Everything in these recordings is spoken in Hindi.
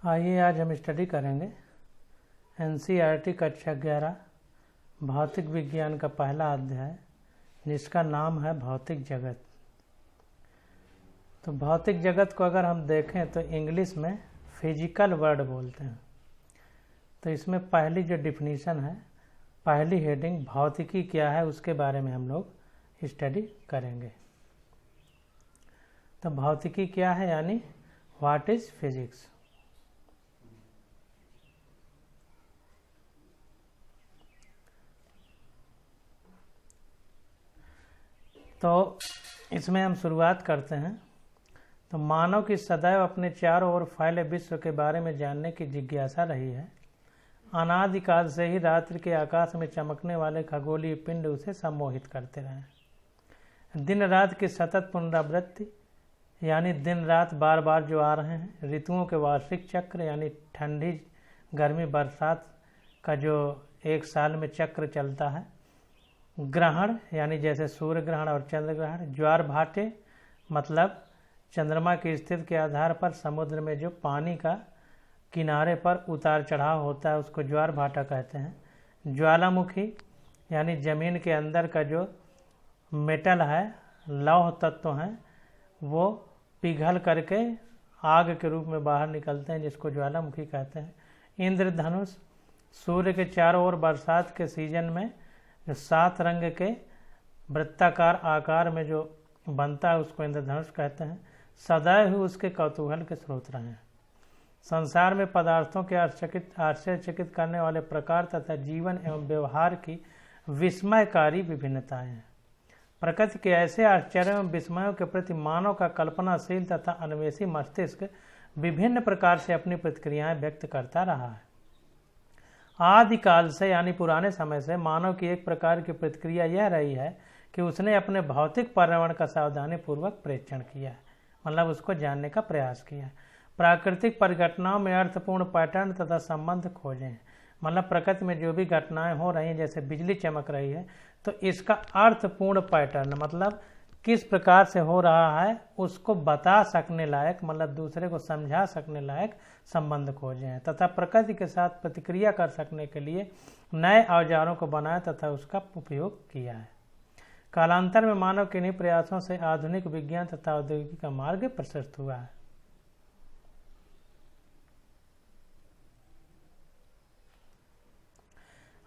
आइए आज हम स्टडी करेंगे एनसीईआरटी कक्षा 11 भौतिक विज्ञान का पहला अध्याय जिसका नाम है भौतिक जगत। तो भौतिक जगत को अगर हम देखें तो इंग्लिश में फिजिकल वर्ड बोलते हैं। तो इसमें पहली जो डिफिनीशन है, पहली हेडिंग भौतिकी क्या है उसके बारे में हम लोग स्टडी करेंगे। तो भौतिकी क्या है यानी व्हाट इज फिजिक्स। तो इसमें हम शुरुआत करते हैं। तो मानव की सदैव अपने चारों ओर फैले विश्व के बारे में जानने की जिज्ञासा रही है। अनादिकाल से ही रात्रि के आकाश में चमकने वाले खगोलीय पिंड उसे सम्मोहित करते रहे। दिन रात की सतत पुनरावृत्ति यानी दिन रात बार बार जो आ रहे हैं, ऋतुओं के वार्षिक चक्र यानी ठंडी गर्मी बरसात का जो एक साल में चक्र चलता है, ग्रहण यानी जैसे सूर्य ग्रहण और चंद्र ग्रहण, ज्वार भाटे मतलब चंद्रमा की स्थिति के आधार पर समुद्र में जो पानी का किनारे पर उतार चढ़ाव होता है उसको ज्वार भाटा कहते हैं। ज्वालामुखी यानी जमीन के अंदर का जो मेटल है, लौह तत्व हैं, वो पिघल करके आग के रूप में बाहर निकलते हैं जिसको ज्वालामुखी कहते हैं। इंद्रधनुष सूर्य के चारों ओर बरसात के सीजन में जो 7 रंग के वृत्ताकार आकार में जो बनता है उसको इंद्रधनुष कहते हैं। सदैव ही उसके कौतूहल के स्रोत रहे हैं। संसार में पदार्थों के आश्चर्यचकित करने वाले प्रकार तथा जीवन एवं व्यवहार की विस्मयकारी विभिन्नताएं हैं। प्रकृति के ऐसे आश्चर्य एवं विस्मयों के प्रति मानव का कल्पनाशील तथा अन्वेषी मस्तिष्क विभिन्न प्रकार से अपनी प्रतिक्रियाएं व्यक्त करता रहा है। आदिकाल से यानी पुराने समय से मानव की एक प्रकार की प्रतिक्रिया यह रही है कि उसने अपने भौतिक पर्यावरण का सावधानी पूर्वक प्रेक्षण किया है, मतलब उसको जानने का प्रयास किया है। प्राकृतिक परिघटनाओं में अर्थपूर्ण पैटर्न तथा संबंध खोजे हैं, मतलब प्रकृति में जो भी घटनाएं हो रही हैं, जैसे बिजली चमक रही है तो इसका अर्थपूर्ण पैटर्न मतलब किस प्रकार से हो रहा है उसको बता सकने लायक, मतलब दूसरे को समझा सकने लायक संबंध खोजे हैं तथा प्रकृति के साथ प्रतिक्रिया कर सकने के लिए नए औजारों को बनाया तथा उसका उपयोग किया है। कालांतर में मानव के इन्हीं प्रयासों से आधुनिक विज्ञान तथा औद्योगिकी का मार्ग प्रशस्त हुआ है।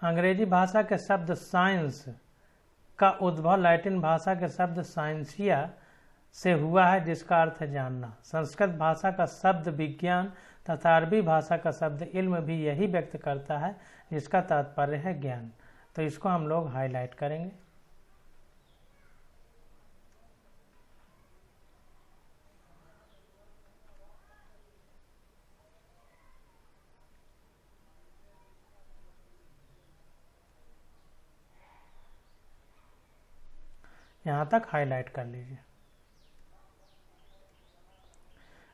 अंग्रेजी भाषा के शब्द साइंस का उद्भव लैटिन भाषा के शब्द साइंसिया से हुआ है जिसका अर्थ है जानना। संस्कृत भाषा का शब्द विज्ञान तथा अरबी भाषा का शब्द इल्म भी यही व्यक्त करता है जिसका तात्पर्य है ज्ञान। तो इसको हम लोग हाईलाइट करेंगे। यहाँ तक हाईलाइट कर लीजिए।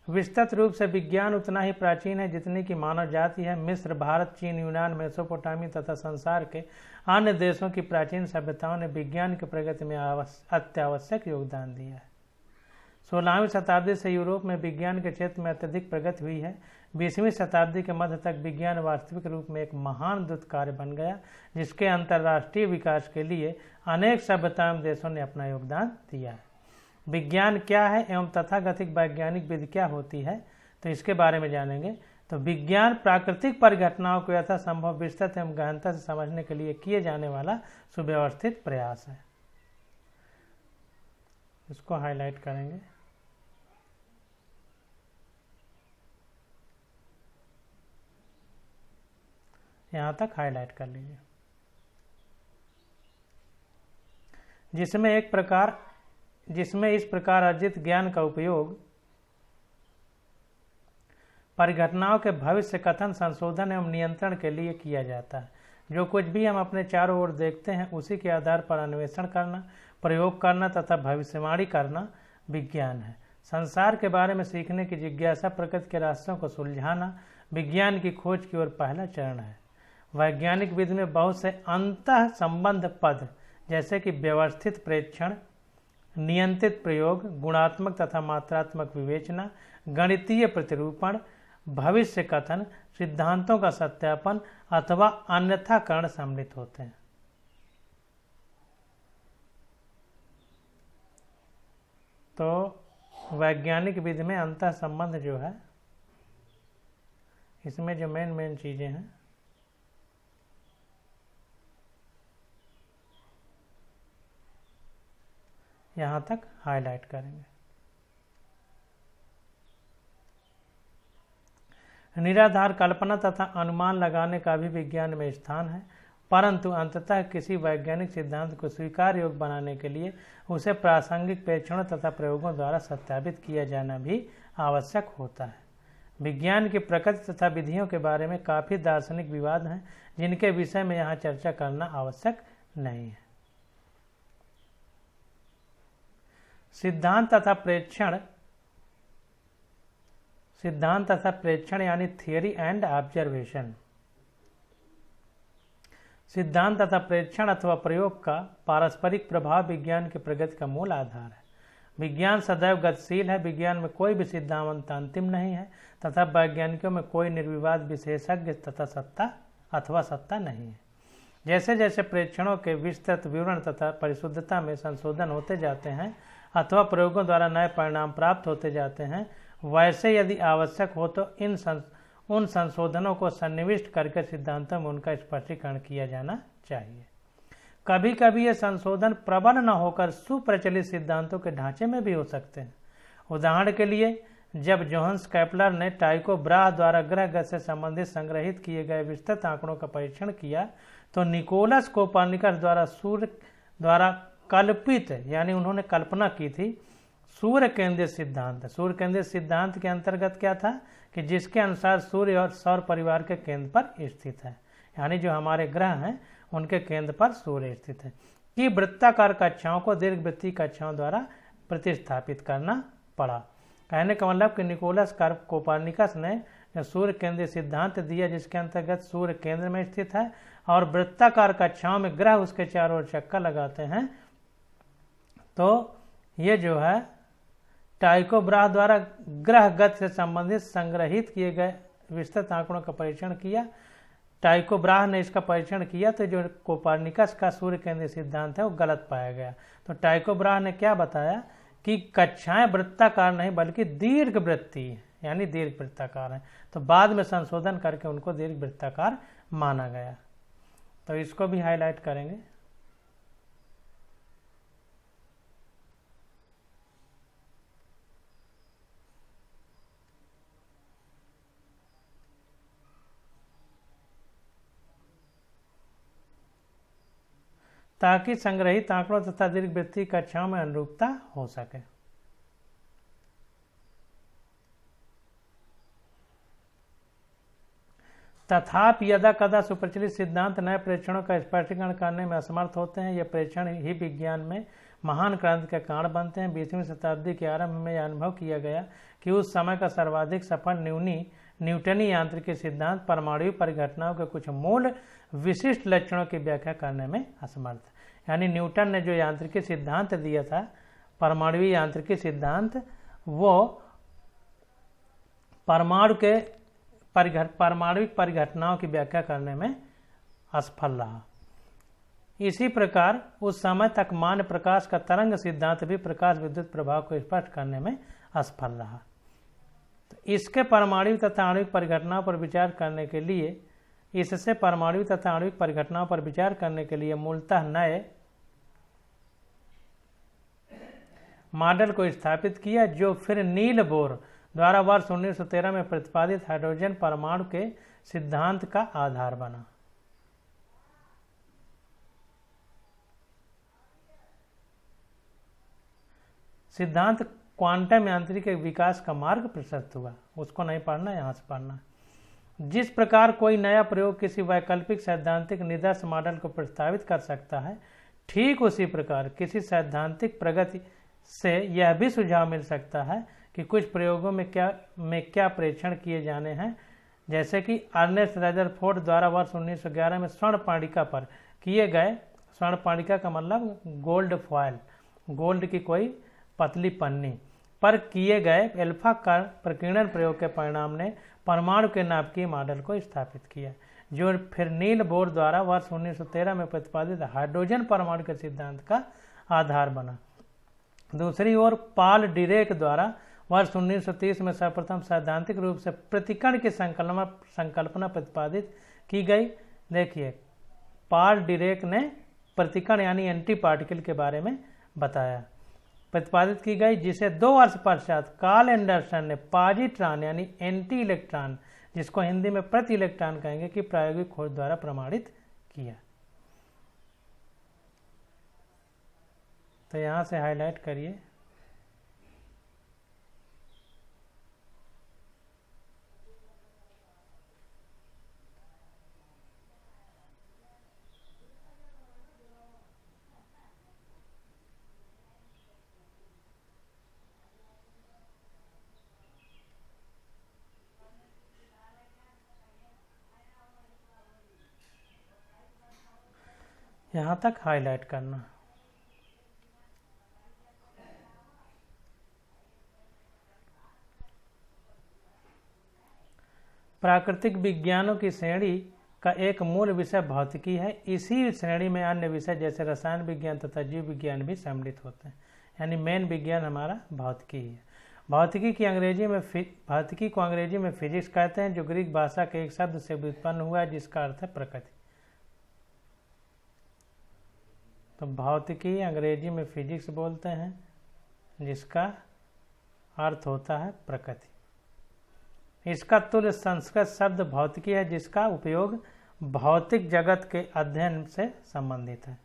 विस्तृत रूप से विज्ञान उतना ही प्राचीन है जितनी कि मानव जाति है। मिस्र, भारत, चीन, यूनान, मेसोपोटामी तथा संसार के अन्य देशों की प्राचीन सभ्यताओं ने विज्ञान की प्रगति में अत्यावश्यक योगदान दिया है। 16वीं शताब्दी से यूरोप में विज्ञान के क्षेत्र में अत्यधिक प्रगति हुई है। 20वीं शताब्दी के मध्य तक विज्ञान वास्तविक रूप में एक महान दूत कार्य बन गया जिसके अंतर्राष्ट्रीय विकास के लिए अनेक सभ्यताओं एवं देशों ने अपना योगदान दिया है। विज्ञान क्या है एवं तथाकथित वैज्ञानिक विधि क्या होती है तो इसके बारे में जानेंगे। तो विज्ञान प्राकृतिक परिघटनाओं को यथासंभव विस्तृत एवं गहनता से समझने के लिए किए जाने वाला सुव्यवस्थित प्रयास है। इसको हाईलाइट करेंगे। यहाँ तक हाईलाइट कर लीजिए। जिसमें इस प्रकार अर्जित ज्ञान का उपयोग परिघटनाओं के भविष्य कथन, संशोधन एवं नियंत्रण के लिए किया जाता है। जो कुछ भी हम अपने चारों ओर देखते हैं उसी के आधार पर अन्वेषण करना, प्रयोग करना तथा भविष्यवाणी करना विज्ञान है। संसार के बारे में सीखने की जिज्ञासा, प्रकृति के रास्तों को सुलझाना विज्ञान की खोज की ओर पहला चरण है। वैज्ञानिक विधि में बहुत से अंतः संबंध पद जैसे कि व्यवस्थित प्रेक्षण, नियंत्रित प्रयोग, गुणात्मक तथा मात्रात्मक विवेचना, गणितीय प्रतिरूपण, भविष्य कथन, सिद्धांतों का सत्यापन अथवा अन्यथाकरण सम्मिलित होते हैं। तो वैज्ञानिक विधि में अंतः संबंध जो है, इसमें जो मेन चीजें हैं, यहां तक हाईलाइट करेंगे। निराधार कल्पना तथा अनुमान लगाने का भी विज्ञान में स्थान है, परंतु अंततः किसी वैज्ञानिक सिद्धांत को स्वीकार योग्य बनाने के लिए उसे प्रासंगिक परीक्षणों तथा प्रयोगों द्वारा सत्यापित किया जाना भी आवश्यक होता है। विज्ञान की प्रकृति तथा विधियों के बारे में काफी दार्शनिक विवाद हैं, जिनके विषय में यहाँ चर्चा करना आवश्यक नहीं है। सिद्धांत तथा प्रेक्षण यानी थियरी एंड ऑब्जर्वेशन। सिद्धांत तथा प्रेक्षण अथवा प्रयोग का पारस्परिक प्रभाव विज्ञान की प्रगति का मूल आधार है। विज्ञान सदैव गतिशील है। विज्ञान में कोई भी सिद्धांत अंतिम नहीं है तथा वैज्ञानिकों में कोई निर्विवाद विशेषज्ञ तथा सत्ता नहीं है। जैसे जैसे प्रेक्षणों के विस्तृत विवरण तथा परिशुद्धता में संशोधन होते जाते हैं अथवा प्रयोगों द्वारा नए परिणाम प्राप्त होते जाते हैं, वैसे यदि आवश्यक हो तो उन संशोधनों को सन्निविष्ट करके सिद्धांतों में उनका स्पष्टीकरण किया जाना चाहिए। कभी कभी ये संशोधन प्रबल न होकर सुप्रचलित सिद्धांतों के ढांचे में भी हो सकते हैं। उदाहरण के लिए, जब जोहान्स केपलर ने टाइको ब्राह द्वारा ग्रह गति से संबंधित संग्रहित किए गए विस्तृत आंकड़ों का परीक्षण किया, तो निकोलस कोपरनिकस द्वारा सूर्य द्वारा कल्पित, यानी उन्होंने कल्पना की थी, सूर्य केंद्रित सिद्धांत। सूर्य केंद्रित सिद्धांत के अंतर्गत क्या था कि जिसके अनुसार सूर्य और सौर परिवार के केंद्र पर स्थित है, यानी जो हमारे ग्रह हैं उनके केंद्र पर सूर्य स्थित है, कि वृत्ताकार कक्षाओं को दीर्घवृत्तीय कक्षाओं द्वारा प्रतिस्थापित करना पड़ा। कहने का मतलब कि निकोलस कोपरनिकस ने सूर्य केंद्रित सिद्धांत दिया, जिसके अंतर्गत सूर्य केंद्र में स्थित है और वृत्ताकार कक्षाओं में ग्रह उसके चारों ओर चक्कर लगाते हैं। तो ये जो है टाइको ब्राह द्वारा ग्रह गति से संबंधित संग्रहित किए गए विस्तृत आंकड़ों का परीक्षण किया। टाइको ब्राह ने इसका परीक्षण किया तो जो कोपरनिकस का सूर्य केंद्रीय सिद्धांत है वो गलत पाया गया। तो टाइको ब्राह ने क्या बताया कि कक्षाएं वृत्ताकार नहीं बल्कि दीर्घ वृत्तीय यानी दीर्घ वृत्ताकार है। तो बाद में संशोधन करके उनको दीर्घ वृत्ताकार माना गया। तो इसको भी हाईलाइट करेंगे। ताकि संग्रहित आंकड़ों तथा दीर्घवृत्तीय कक्षाओं में अनुरूपता हो सके। तथापि यदा कदा सुप्रचलित सिद्धांत नए प्रेक्षणों का स्पष्टीकरण करने में असमर्थ होते हैं। ये प्रेक्षण ही विज्ञान में महान क्रांति के कारण बनते हैं। 20वीं शताब्दी के आरंभ में यह अनुभव किया गया कि उस समय का सर्वाधिक सफल न्यूटनी यांत्रिकी सिद्धांत परमाणु परिघटनाओं के कुछ मूल विशिष्ट लक्षणों की व्याख्या करने में असमर्थ। यानी न्यूटन ने जो यांत्रिकी सिद्धांत दिया था, परमाणु यांत्रिकी सिद्धांत, वो परमाणुविक परिघटनाओं की व्याख्या करने में असफल रहा। इसी प्रकार उस समय तक मान्य प्रकाश का तरंग सिद्धांत भी प्रकाश विद्युत प्रभाव को स्पष्ट करने में असफल रहा। तो इसके परमाणु तथा आणविक परिघटनाओं पर विचार करने के लिए इससे परमाणु तथा आणविक परिघटनाओं पर विचार करने के लिए मूलतः नए मॉडल को स्थापित किया, जो फिर नील बोर द्वारा वर्ष 1913 में प्रतिपादित हाइड्रोजन परमाणु के सिद्धांत का आधार बना। सिद्धांत क्वांटम यांत्रिकी के विकास का मार्ग प्रशस्त हुआ। उसको नहीं पढ़ना, यहां से पढ़ना। जिस प्रकार कोई नया प्रयोग किसी वैकल्पिक सैद्धांतिक निदर्श मॉडल को प्रस्तावित कर सकता है, ठीक उसी प्रकार किसी सैद्धांतिक प्रगति से यह भी सुझाव मिल सकता है कि कुछ प्रयोगों में क्या प्रेक्षण किए जाने हैं। जैसे कि अर्नेस्ट रदरफोर्ड द्वारा वर्ष 1911 में स्वर्ण पाणिका पर किए गए, स्वर्ण पाणिका का मतलब गोल्ड फॉयल, गोल्ड की कोई पतली पन्नी पर किए गए एल्फा का प्रकीर्णन प्रयोग के परिणाम ने परमाणु के नाभिकीय मॉडल को स्थापित किया, जो फिर नील बोर द्वारा वर्ष 1913 में प्रतिपादित हाइड्रोजन परमाणु के सिद्धांत का आधार बना। दूसरी ओर पॉल डिरेक द्वारा वर्ष 1930 में सर्वप्रथम सैद्धांतिक रूप से प्रतिकण की संकल्पना प्रतिपादित की गई। देखिए, पॉल डिरेक ने प्रतिकण यानी एंटी पार्टिकल के बारे में बताया, प्रतिपादित की गई, जिसे 2 वर्ष पश्चात कार्ल एंडरसन ने पॉजिट्रॉन यानी एंटी इलेक्ट्रॉन, जिसको हिंदी में प्रति इलेक्ट्रॉन कहेंगे, की प्रायोगिक खोज द्वारा प्रमाणित किया। तो यहाँ से हाईलाइट करिए। यहाँ तक हाईलाइट करना। प्राकृतिक विज्ञानों की श्रेणी का एक मूल विषय भौतिकी है। इसी श्रेणी में अन्य विषय जैसे रसायन विज्ञान तथा जीव विज्ञान भी सम्मिलित होते हैं, यानी मेन विज्ञान हमारा भौतिकी ही है। भौतिकी को अंग्रेजी में फिजिक्स कहते हैं, जो ग्रीक भाषा के एक शब्द से व्युत्पन्न हुआ है, जिसका अर्थ है प्रकृति। तो भौतिकी अंग्रेजी में फिजिक्स बोलते हैं, जिसका अर्थ होता है प्रकृति। इसका तुल्य संस्कृत शब्द भौतिकी है, जिसका उपयोग भौतिक जगत के अध्ययन से संबंधित है।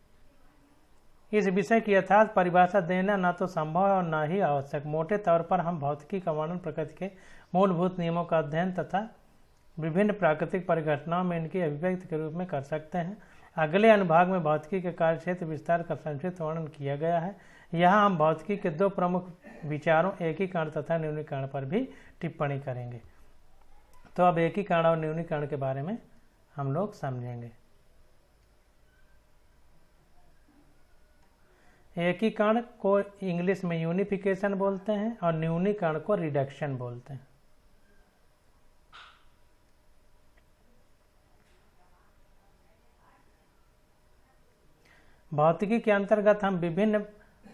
इस विषय की यथार्थ परिभाषा देना न तो संभव है और न ही आवश्यक। मोटे तौर पर हम भौतिकी का वर्णन प्रकृति के मूलभूत नियमों का अध्ययन तथा विभिन्न प्राकृतिक परिघटनाओं में इनकी अभिव्यक्ति के रूप में कर सकते हैं। अगले अनुभाग में भौतिकी के कार्यक्षेत्र विस्तार का संक्षिप्त वर्णन किया गया है। यहाँ हम भौतिकी के 2 प्रमुख विचारों, एकीकरण तथा न्यूनीकरण पर भी टिप्पणी करेंगे। तो अब एकीकरण और न्यूनीकरण के बारे में हम लोग समझेंगे। एकीकरण को इंग्लिश में यूनिफिकेशन बोलते हैं और न्यूनीकरण को रिडक्शन बोलते हैं। भौतिकी के अंतर्गत हम विभिन्न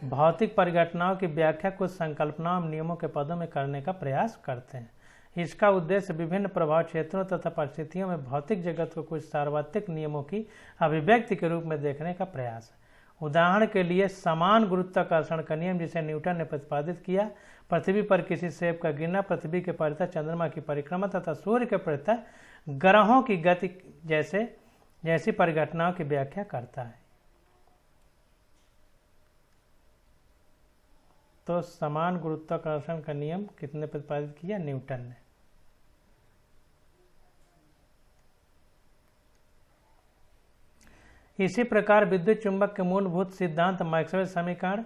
भौतिक परिघटनाओं की व्याख्या कुछ संकल्पनाओं नियमों के पदों में करने का प्रयास करते हैं। इसका उद्देश्य विभिन्न प्रभाव क्षेत्रों तथा परिस्थितियों में भौतिक जगत को कुछ सार्वत्रिक नियमों की अभिव्यक्ति के रूप में देखने का प्रयास है। उदाहरण के लिए समान गुरुत्वाकर्षण का नियम, जिसे न्यूटन ने प्रतिपादित किया, पृथ्वी पर किसी सेब का गिरना, पृथ्वी के परितः चंद्रमा की परिक्रमा तथा सूर्य के परितः ग्रहों की गति जैसी परिघटनाओं की व्याख्या करता है। तो समान गुरुत्वाकर्षण का नियम किसने प्रतिपादित किया? न्यूटन ने। इसी प्रकार विद्युत चुंबक के मूलभूत सिद्धांत मैक्सवेल समीकरण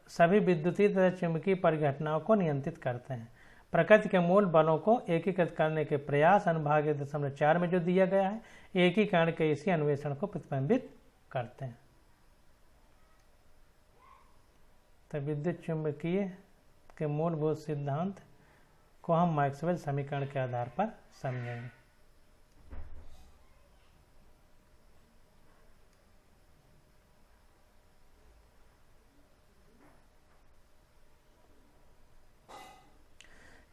सभी विद्युतीय तथा चुंबकीय परिघटनाओं को नियंत्रित करते हैं। प्रकृति के मूल बलों को एकीकृत करने के प्रयास अनुभाग 1.4 में जो दिया गया है, एकीकरण के इसी अन्वेषण को प्रतिबिंबित करते हैं। तो विद्युत चुंबकीय के मूलभूत सिद्धांत को हम मैक्सवेल समीकरण के आधार पर समझेंगे।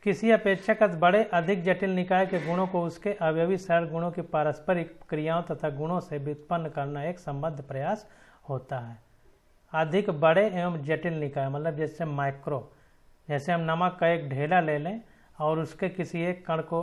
किसी अपेक्षाकृत बड़े अधिक जटिल निकाय के गुणों को उसके अवयवी सरल गुणों की पारस्परिक क्रियाओं तथा गुणों से व्युत्पन्न करना एक संबद्ध प्रयास होता है। अधिक बड़े एवं जटिल निकाय मतलब जैसे माइक्रो, जैसे हम नमक का एक ढेला ले लें और उसके किसी एक कण को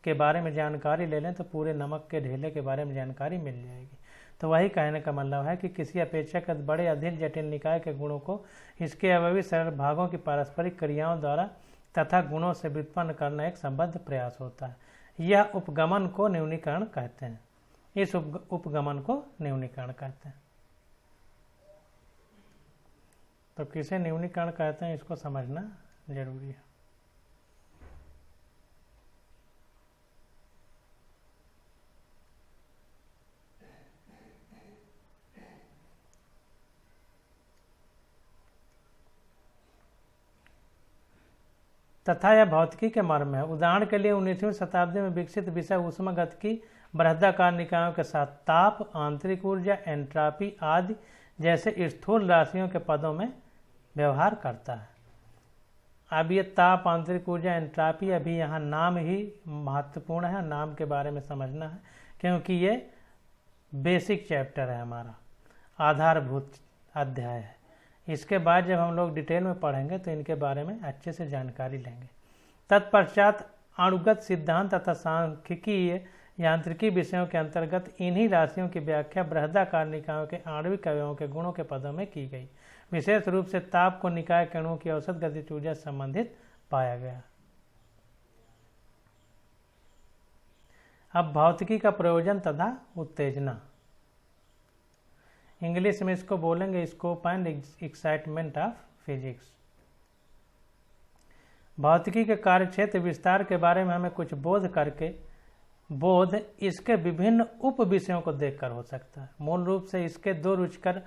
के बारे में जानकारी ले लें तो पूरे नमक के ढेले के बारे में जानकारी मिल जाएगी। तो वही कहने का मतलब है कि किसी अपेक्षाकृत बड़े अधिक जटिल निकाय के गुणों को इसके अवयवी सरल भागों की पारस्परिक क्रियाओं द्वारा तथा गुणों से व्युत्पन्न करना एक संबद्ध प्रयास होता है। यह उपगमन को न्यूनीकरण कहते हैं। इस उपगमन को न्यूनीकरण कहते हैं। तो किसे न्यूनीकरण कहते हैं, इसको समझना जरूरी है। तथा यह भौतिकी के मर्म है। उदाहरण के लिए 19वीं शताब्दी में विकसित विषय ऊष्मागतिकी बृहदाकार निकायों के साथ ताप, आंतरिक ऊर्जा, एंट्रापी आदि जैसे स्थूल राशियों के पदों में व्यवहार करता है। अब ये ताप, आंतरिक ऊर्जा, एंट्रापी, अभी यहाँ नाम ही महत्वपूर्ण है, नाम के बारे में समझना है क्योंकि ये बेसिक चैप्टर है, हमारा आधारभूत अध्याय है। इसके बाद जब हम लोग डिटेल में पढ़ेंगे तो इनके बारे में अच्छे से जानकारी लेंगे। तत्पश्चात अणुगत सिद्धांत तथा सांख्यिकीय यांत्रिकी विषयों के अंतर्गत इन्हीं राशियों की व्याख्या बृहदाकार निकायों के आणविक अवयवों के गुणों के पदों में की गई। विशेष रूप से ताप को निकाय के अणुओं की औसत गतिज ऊर्जा से संबंधित पाया गया। अब भौतिकी का प्रयोजन तथा उत्तेजना, इंग्लिश में इसको बोलेंगे scope and excitement of physics. भौतिकी के कार्यक्षेत्र विस्तार के बारे में हमें कुछ बोध इसके विभिन्न उप विषयों को देखकर हो सकता है। मूल रूप से इसके दो रुचिकर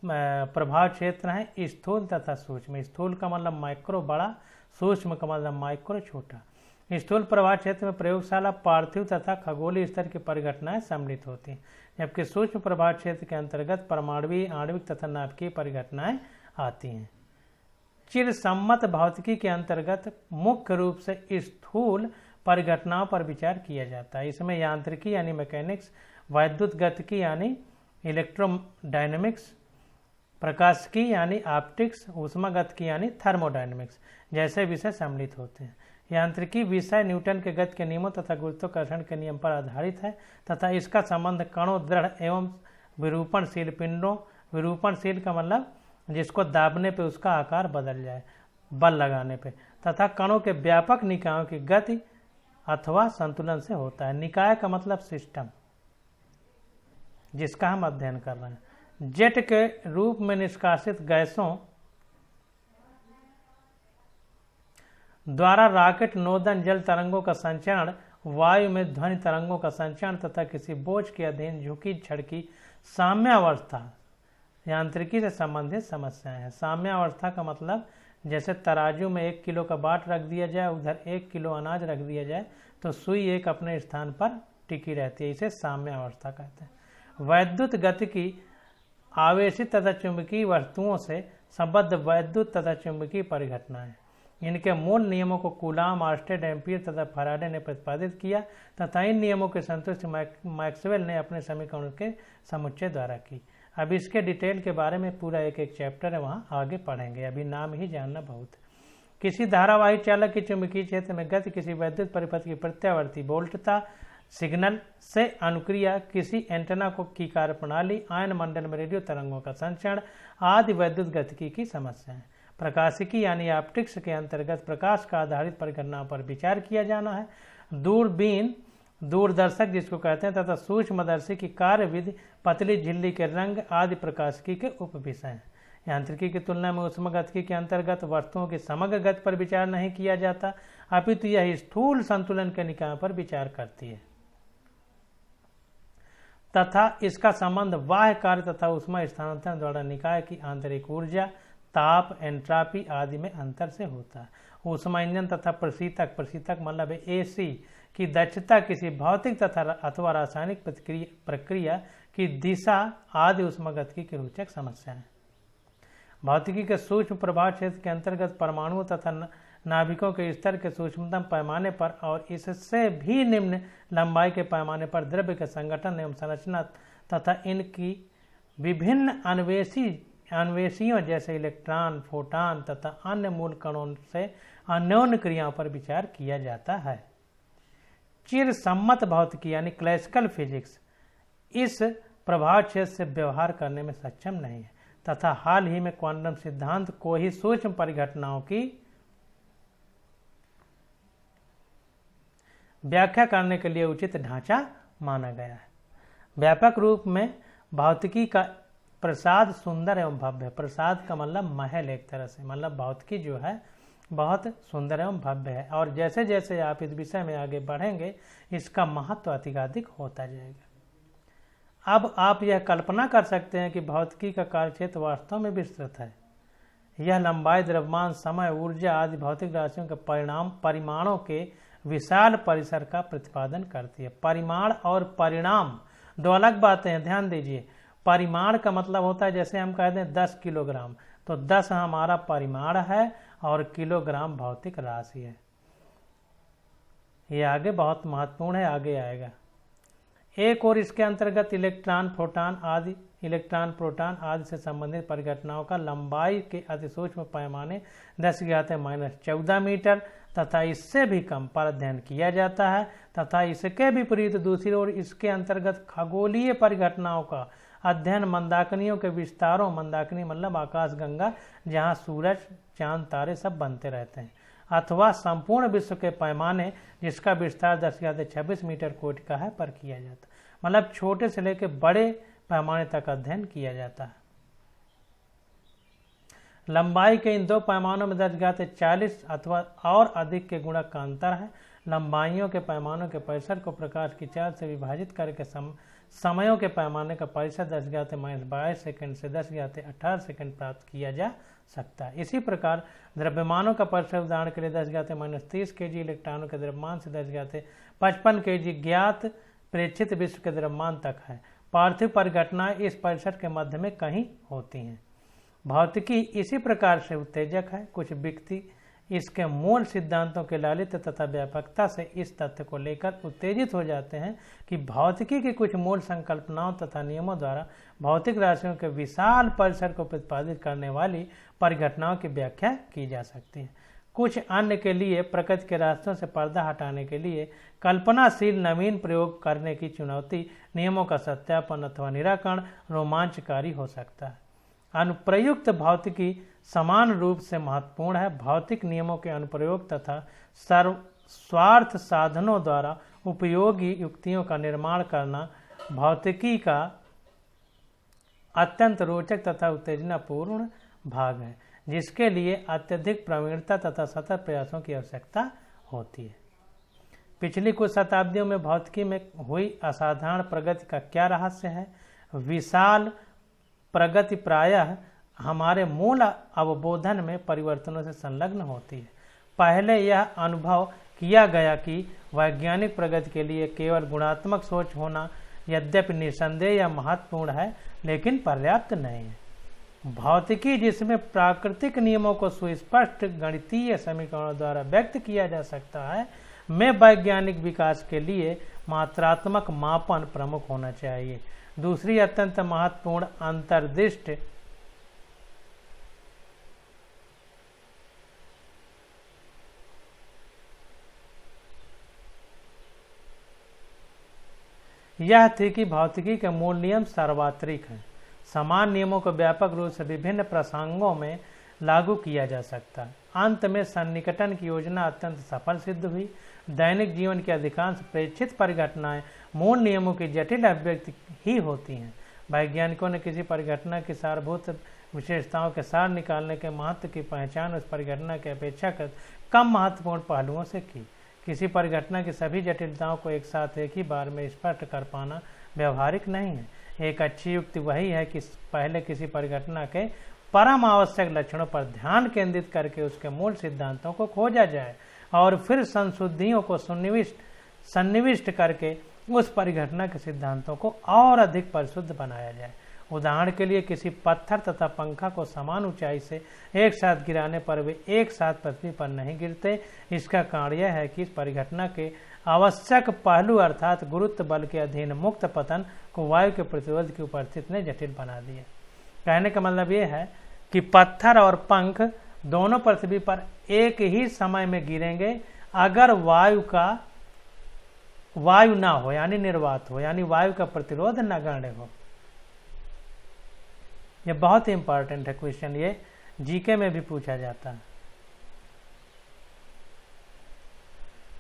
प्रभाव क्षेत्र हैं, स्थूल तथा सूक्ष्म। स्थूल का मतलब माइक्रो बड़ा, सूक्ष्म का मतलब माइक्रो छोटा। स्थूल प्रभाव क्षेत्र में प्रयोगशाला, पार्थिव तथा खगोलीय स्तर की परिघटनाएं सम्मिलित होती हैं, जबकि सूक्ष्म प्रभाव क्षेत्र के अंतर्गत परमाणुवीय, आणविक तथा नाभिकीय परिघटनाएं आती हैं। चिरसम्मत भौतिकी के अंतर्गत मुख्य रूप से स्थूल परिघटनाओं पर विचार किया जाता है। इसमें यांत्रिकी यानी मैकेनिक्स, वैद्युत गतिकी यानी इलेक्ट्रोडायनेमिक्स, प्रकाशिकी यानी ऑप्टिक्स, ऊष्मागतिकी यानी थर्मोडायनेमिक्स जैसे विषय सम्मिलित होते हैं। यांत्रिकी विषय न्यूटन के गति के नियमों तथा गुरुत्वाकर्षण के नियम पर आधारित है तथा इसका संबंध कणों, दृढ़ एवं विरूपणशील पिंडों, विरूपणशील का मतलब जिसको दाबने पे उसका आकार बदल जाए बल लगाने पे, तथा कणों के व्यापक निकायों की गति अथवा संतुलन से होता है। निकाय का मतलब सिस्टम जिसका हम अध्ययन कर रहे हैं। जेट के रूप में निष्कासित गैसों द्वारा रॉकेट नोदन, जल तरंगों का संचरण, वायु में ध्वनि तरंगों का संचरण तथा किसी बोझ के अधीन झुकी छड़की साम्यावस्था यांत्रिकी से संबंधित समस्याएं हैं। साम्यावस्था का मतलब जैसे तराजू में 1 किलो का बाट रख दिया जाए, उधर 1 किलो अनाज रख दिया जाए तो सुई एक अपने स्थान पर टिकी रहती है, इसे साम्यावस्था कहते हैं। वैद्युत गतिकी आवेशित तथा चुंबकीय वस्तुओं से संबद्ध वैद्युत तथा चुंबकीय परिघटनाएं। इनके मूल नियमों को कूलाम, आर्स्टेड, एम्पीयर तथा फैराडे ने प्रतिपादित किया तथा इन नियमों की संतुष्टि मैक्सवेल ने अपने समीकरणों के समुच्चय द्वारा की। अब इसके डिटेल के बारे में पूरा एक चैप्टर है, वहाँ आगे पढ़ेंगे, अभी नाम ही जानना बहुत है। किसी धारावाही चालक की चुंबकीय क्षेत्र में गति, किसी वैद्युत परिपथ की प्रत्यावर्ती वोल्टता, सिग्नल से अनुक्रिया, किसी एंटेना की कार्यप्रणाली, आयन मंडल में रेडियो तरंगों का संचरण आदि वैद्युत गतिकी की समस्याएं। प्रकाशिकी यानी ऑप्टिक्स के अंतर्गत प्रकाश का आधारित परिघटनाओं पर विचार किया जाना है। दूरबीन, दूरदर्शक जिसको कहते हैं, तथा सूक्ष्मदर्शी की कार्यविधि, पतली झिल्ली के रंग आदि प्रकाशिकी के उप विषय हैं। यांत्रिकी की तुलना में ऊष्मागतिकी के अंतर्गत वस्तुओं की समग्र गति पर विचार नहीं किया जाता, अपितु यह स्थूल संतुलन के निकायों पर विचार करती है तथा इसका संबंध बाह्य कार्य तथा ऊष्मा स्थानांतरण द्वारा निकाय की आंतरिक ऊर्जा, ताप, एंट्रापी आदि में अंतर से होता है। ऊष्मा इंजन तथा प्रशीतक मतलब एसी की दक्षता किसी भौतिक तथा अथवा रासायनिक प्रक्रिया की दिशा आदि ऊष्मागतिकी की रोचक समस्या है। भौतिकी के सूक्ष्म प्रभाव क्षेत्र के अंतर्गत परमाणुओं तथा नाभिकों के स्तर के सूक्ष्मतम पैमाने पर और इससे भी निम्न लंबाई के पैमाने पर द्रव्य के संगठन एवं संरचना तथा इनकी विभिन्न अन्वेषियों जैसे इलेक्ट्रॉन, फोटॉन तथा अन्य मूल कणों से अन्योन्य क्रियाओं पर विचार किया जाता है। चिरसम्मत भौतिकी यानी क्लासिकल फिजिक्स इस प्रभाव क्षेत्र से व्यवहार करने में सक्षम नहीं है तथा हाल ही में क्वांटम सिद्धांत को ही सूक्ष्म परिघटनाओं की व्याख्या करने के लिए उचित ढांचा माना गया है। व्यापक रूप में भौतिकी का प्रसाद सुंदर एवं भव्य है। प्रसाद का मतलब महल, एक तरह से मतलब भौतिकी जो है बहुत सुंदर एवं भव्य है और जैसे जैसे आप इस विषय में आगे बढ़ेंगे इसका महत्व अधिकाधिक होता जाएगा। अब आप यह कल्पना कर सकते हैं कि भौतिकी का कार्यक्षेत्र वास्तव में विस्तृत है। यह लंबाई द्रव्यमान, समय, ऊर्जा आदि भौतिक राशियों के परिमाणों के विशाल परिसर का प्रतिपादन करती है। परिमाण और परिणाम दो अलग बातें हैं, ध्यान दीजिए। परिमाण का मतलब होता है जैसे हम कहते हैं 10 किलोग्राम, तो 10 हमारा परिमाण है और किलोग्राम भौतिक राशि है। ये आगे बहुत महत्वपूर्ण है, आगे आएगा। एक और इसके अंतर्गत इलेक्ट्रॉन, प्रोटॉन आदि से संबंधित परिघटनाओं का लंबाई के अतिसूक्ष्म पैमाने 10⁻14 मीटर तथा इससे भी कम पर अध्ययन किया जाता है, तथा इसके विपरीत दूसरी ओर इसके अंतर्गत खगोलीय परिघटनाओं का अध्ययन मंदाकिनियों के विस्तारों, मंदाकिनी मतलब आकाशगंगा जहाँ सूरज, चांद, तारे सब बनते रहते हैं, अथवा संपूर्ण विश्व के पैमाने जिसका विस्तार 10⁻26 मीटर कोटि का है पर किया जाता है। मतलब छोटे से लेकर बड़े पैमाने तक अध्ययन किया जाता है। लंबाई के इन दो पैमानों में 10⁻40 अथवा और अधिक के गुणक का अंतर है। लंबाइयों के पैमानों के परिसर को प्रकाश की चाल से विभाजित करके समयों के पैमाने का परिसर 10⁻22 सेकंड से 10⁻18 सेकंड प्राप्त किया जा सकता है। इसी प्रकार द्रव्यमानों का परिसर उदाहरण के लिए 10⁻30 kg इलेक्ट्रॉनों के द्रव्यमान से 10⁻55 kg ज्ञात प्रेक्षित विश्व के द्रव्यमान तक है। पार्थिव परिघटनाएं इस परिसर के मध्य में कहीं होती हैं। भौतिकी इसी प्रकार से उत्तेजक है। कुछ व्यक्ति इसके मूल सिद्धांतों के लालित्य तथा व्यापकता से इस तथ्य को लेकर उत्तेजित हो जाते हैं कि भौतिकी की कुछ मूल संकल्पनाओं तथा नियमों द्वारा भौतिक राशियों के विशाल परिसर को प्रतिपादित करने वाली परिघटनाओं की व्याख्या की जा सकती है। कुछ अन्य के लिए प्रकृति के रास्तों से पर्दा हटाने के लिए कल्पनाशील नवीन प्रयोग करने की चुनौती, नियमों का सत्यापन अथवा निराकरण रोमांचकारी हो सकता है। अनुप्रयुक्त भौतिकी समान रूप से महत्वपूर्ण है। भौतिक नियमों के अनुप्रयोग तथा स्वार्थ साधनों द्वारा उपयोगी युक्तियों का निर्माण करना भौतिकी का अत्यंत रोचक तथा उत्तेजनापूर्ण भाग है, जिसके लिए अत्यधिक प्रवीणता तथा सतत प्रयासों की आवश्यकता होती है। पिछली कुछ शताब्दियों में भौतिकी में हुई असाधारण प्रगति का क्या रहस्य है? विशाल प्रगति प्रायः हमारे मूल अवबोधन में परिवर्तनों से संलग्न होती है। पहले यह अनुभव किया गया कि वैज्ञानिक प्रगति के लिए केवल गुणात्मक सोच होना यद्यपि निसंदेह या महत्वपूर्ण है, लेकिन पर्याप्त नहीं है। भौतिकी जिसमें प्राकृतिक नियमों को सुस्पष्ट गणितीय समीकरणों द्वारा व्यक्त किया जा सकता है, में वैज्ञानिक विकास के लिए मात्रात्मक मापन प्रमुख होना चाहिए। दूसरी अत्यंत महत्वपूर्ण अंतर्दृष्टि यह थी कि भौतिकी के मूल नियम सार्वत्रिक हैं। समान नियमों को व्यापक रूप से विभिन्न प्रसंगों में लागू किया जा सकता है। अंत में सन्निकटन की योजना अत्यंत सफल सिद्ध हुई। दैनिक जीवन की अधिकांश प्रेक्षित परिघटनाएं मूल नियमों की जटिल अभिव्यक्ति ही होती हैं। वैज्ञानिकों ने किसी परिघटना की सारभूत विशेषताओं के सार निकालने के महत्व की पहचान उस परिघटना के अपेक्षाकृत कम महत्वपूर्ण पहलुओं से की। किसी परिघटना की सभी जटिलताओं को एक साथ एक ही बार में स्पष्ट कर पाना व्यवहारिक नहीं है। एक अच्छी युक्ति वही है कि पहले किसी परिघटना के परम आवश्यक लक्षणों पर ध्यान केंद्रित करके उसके मूल सिद्धांतों को खोजा जाए और फिर संशुद्धियों को सन्निविष्ट करके उस परिघटना के सिद्धांतों को और अधिक परिशुद्ध बनाया जाए। उदाहरण के लिए किसी पत्थर तथा पंखा को समान ऊंचाई से एक साथ गिराने पर वे एक साथ पृथ्वी पर नहीं गिरते। इसका कारण यह है कि इस परिघटना के आवश्यक पहलू अर्थात गुरुत्व बल के अधीन मुक्त पतन को वायु के प्रतिरोध की उपस्थिति ने जटिल बना दिया। कहने का मतलब यह है कि पत्थर और पंख दोनों पृथ्वी पर एक ही समय में गिरेंगे अगर वायु ना हो, यानी निर्वात हो, यानी वायु का प्रतिरोध नगण्य हो। यह बहुत ही इंपॉर्टेंट है क्वेश्चन, ये जीके में भी पूछा जाता है।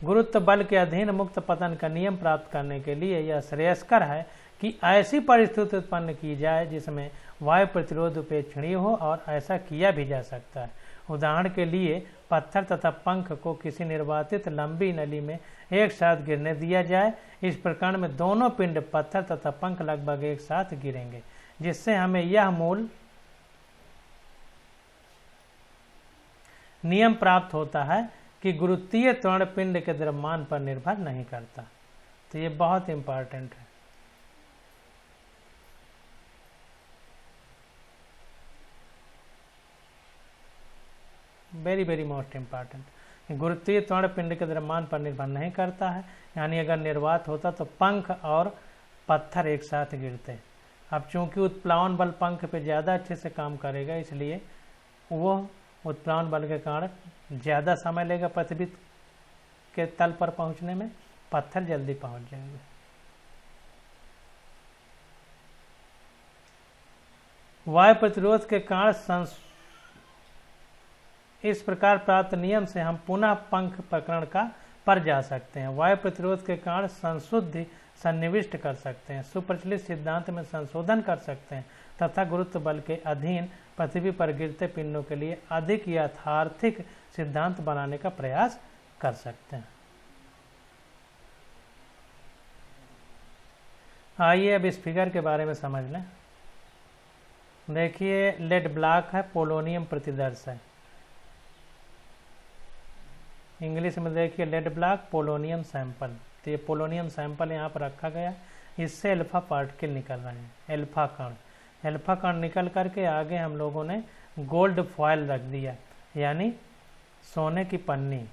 गुरुत्व बल के अधीन मुक्त पतन का नियम प्राप्त करने के लिए यह श्रेयस्कर है कि ऐसी परिस्थिति उत्पन्न की जाए जिसमें वायु प्रतिरोध उपेक्षणीय हो, और ऐसा किया भी जा सकता है। उदाहरण के लिए पत्थर तथा पंख को किसी निर्वातित लंबी नली में एक साथ गिरने दिया जाए। इस प्रकार में दोनों पिंड पत्थर तथा पंख लगभग एक साथ गिरेंगे, जिससे हमें यह मूल नियम प्राप्त होता है कि गुरुत्वीय त्वरण पिंड के द्रव्यमान पर निर्भर नहीं करता। तो ये बहुत इंपॉर्टेंट है। Very very most important. गुरुत्वीय त्वरण पिंड के द्रव्यमान पर निर्भर नहीं करता है, यानी अगर निर्वात होता तो पंख और पत्थर एक साथ गिरते। अब चूंकि उत्प्लावन बल पंख पे ज़्यादा अच्छे से काम करेगा, इसलिए वो उत्प्लावन बल के कारण ज़्यादा समय लेगा पृथ्वी के तल पर पहुंचने में, पत्थर जल्दी पहुंच जाएंगे। वायु प्रतिरोध के कारण इस प्रकार प्राप्त नियम से हम पुनः पंख प्रकरण पर जा सकते हैं। वायु प्रतिरोध के कारण संशुद्धि सन्निविष्ट कर सकते हैं, सुप्रचलित सिद्धांत में संशोधन कर सकते हैं तथा गुरुत्व बल के अधीन पृथ्वी पर गिरते पिंडों के लिए अधिक यथार्थिक सिद्धांत बनाने का प्रयास कर सकते हैं। आइए अब इस फिगर के बारे में समझ लें। देखिए, लेड ब्लॉक है, पोलोनियम प्रतिदर्श है। इंग्लिश में देखिए लेड ब्लॉक, पोलोनियम सैंपल। तो ये पोलोनियम सैंपल यहाँ पर रखा गया, इससे अल्फा पार्टिकल निकल रहे हैं, अल्फा कण। अल्फा कण निकल करके आगे हम लोगों ने गोल्ड फॉयल रख दिया, यानी सोने की पन्नी।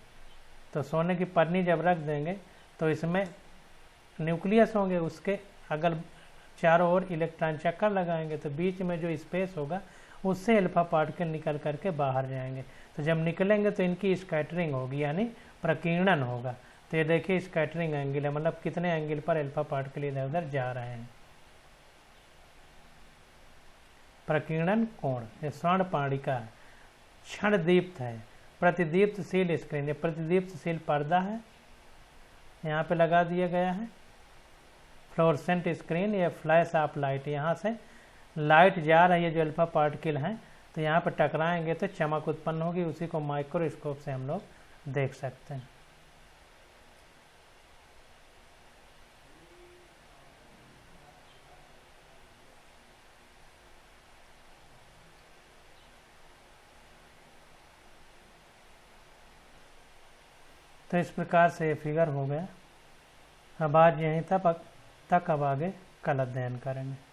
तो सोने की पन्नी जब रख देंगे तो इसमें न्यूक्लियस होंगे, उसके अगल चारों ओर इलेक्ट्रॉन चक्कर लगाएंगे तो बीच में जो स्पेस होगा उससे अल्फा पार्टिकल निकल करके बाहर जाएंगे। तो जब निकलेंगे तो इनकी स्कैटरिंग होगी, यानी प्रकीर्णन होगा। तो ये देखिए स्कैटरिंग एंगल है, मतलब कितने एंगल पर अल्फा पार्टिकल इधर उधर जा रहे हैं। प्रकीर्णन कोण, ये स्वर्ण पाणिका है। क्षण दीप्त है, प्रतिदीप्तशील स्क्रीन, ये प्रतिदीप्तशील पर्दा है, यहाँ पे लगा दिया गया है। फ्लोरेसेंट स्क्रीन, ये फ्लैश ऑफ लाइट, यहाँ से लाइट जा रही है जो अल्फा पार्टिकल हैं, तो यहाँ पर टकराएंगे तो चमक उत्पन्न होगी, उसी को माइक्रोस्कोप से हम लोग देख सकते हैं। तो इस प्रकार से ये फिगर हो गया। अब आज यहीं तक अब आगे कल अध्ययन करेंगे।